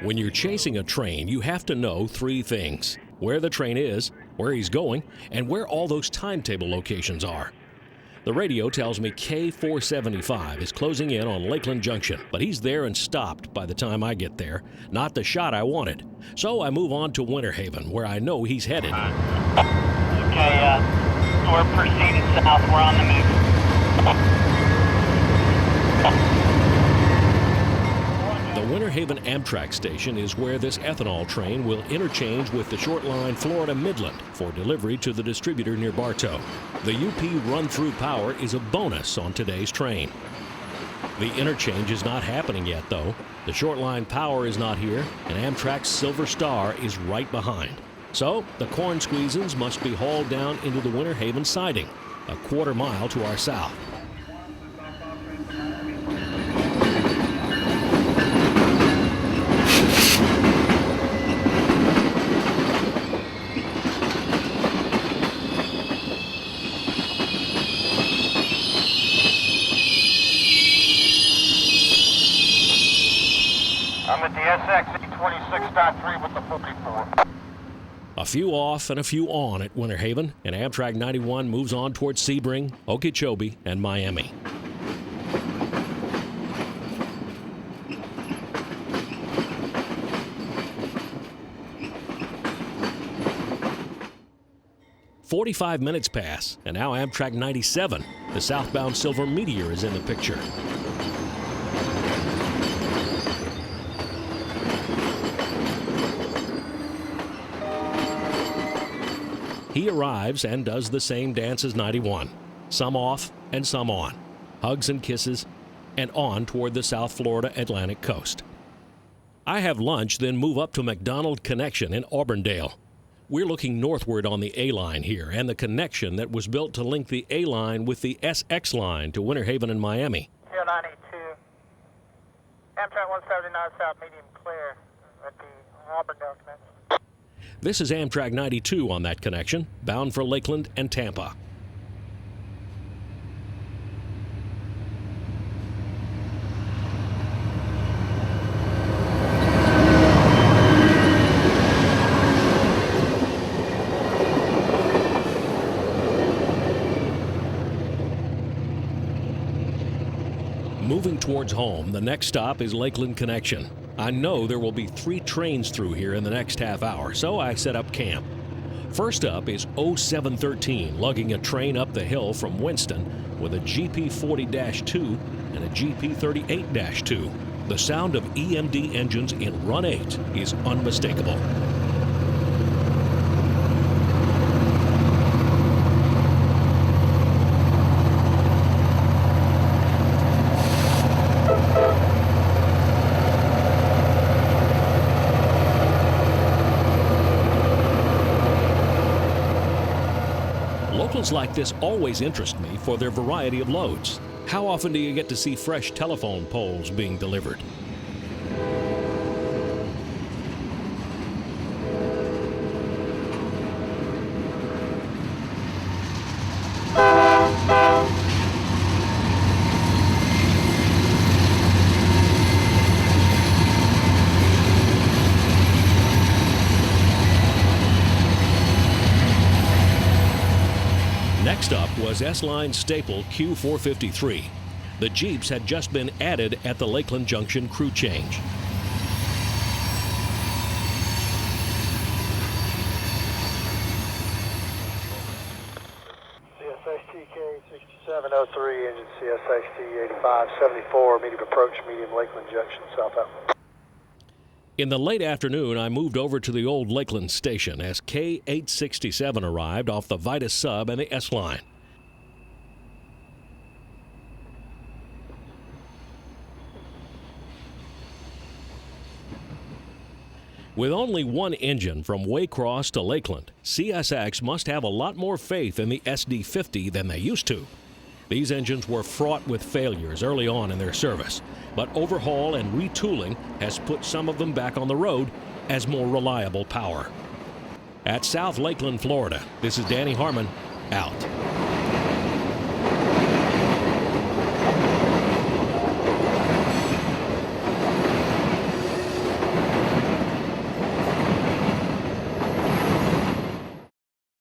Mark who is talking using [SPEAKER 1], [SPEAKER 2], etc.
[SPEAKER 1] When you're chasing a train, you have to know three things: where the train is, where he's going, and where all those timetable locations are. The radio tells me K475 is closing in on Lakeland Junction, but he's there and stopped by the time I get there. Not the shot I wanted. So I move on to Winter Haven, where I know he's headed.
[SPEAKER 2] Okay, we're proceeding south. We're on the move.
[SPEAKER 1] The Winter Haven Amtrak station is where this ethanol train will interchange with the short line Florida Midland for delivery to the distributor near Bartow. The UP run-through power is a bonus on today's train. The interchange is not happening yet, though. The short line power is not here, and Amtrak's Silver Star is right behind. So the corn squeezins must be hauled down into the Winter Haven siding, a quarter mile to our south.
[SPEAKER 2] I'm at the SXE 26.3 with the 44.
[SPEAKER 1] A few off and a few on at Winter Haven, and Amtrak 91 moves on towards Sebring, Okeechobee, and Miami. "45 minutes pass, and now Amtrak 97, the southbound Silver Meteor, is in the picture. He arrives and does the same dance as 91. Some off and some on. Hugs and kisses, and on toward the South Florida Atlantic coast. I have lunch, then move up to McDonald Connection in Auburndale. We're looking northward on the A-line here, and the connection that was built to link the A-line with the SX line to Winter Haven and Miami.
[SPEAKER 3] 0982, Amtrak 179 South, medium clear at the Auburndale connection.
[SPEAKER 1] This is Amtrak 92 on that connection, bound for Lakeland and Tampa. Moving towards home, the next stop is Lakeland Connection. I know there will be 3 trains through here in the next half hour, so I set up camp. First up is 0713, lugging a train up the hill from Winston with a GP40-2 and a GP38-2. The sound of EMD engines in Run 8 is unmistakable. Locals like this always interest me for their variety of loads. How often do you get to see fresh telephone poles being delivered? Next up was S-Line staple Q453. The Jeeps had just been added at the Lakeland Junction crew change.
[SPEAKER 4] CSXT 6703, engine CSXT 8574, medium approach, medium Lakeland Junction, southbound.
[SPEAKER 1] In the late afternoon, I moved over to the old Lakeland station as K867 arrived off the Vitus sub and the S-Line. With only one engine from Waycross to Lakeland, CSX must have a lot more faith in the SD50 than they used to. These engines were fraught with failures early on in their service, but overhaul and retooling has put some of them back on the road as more reliable power. At South Lakeland, Florida, this is Danny Harmon, out.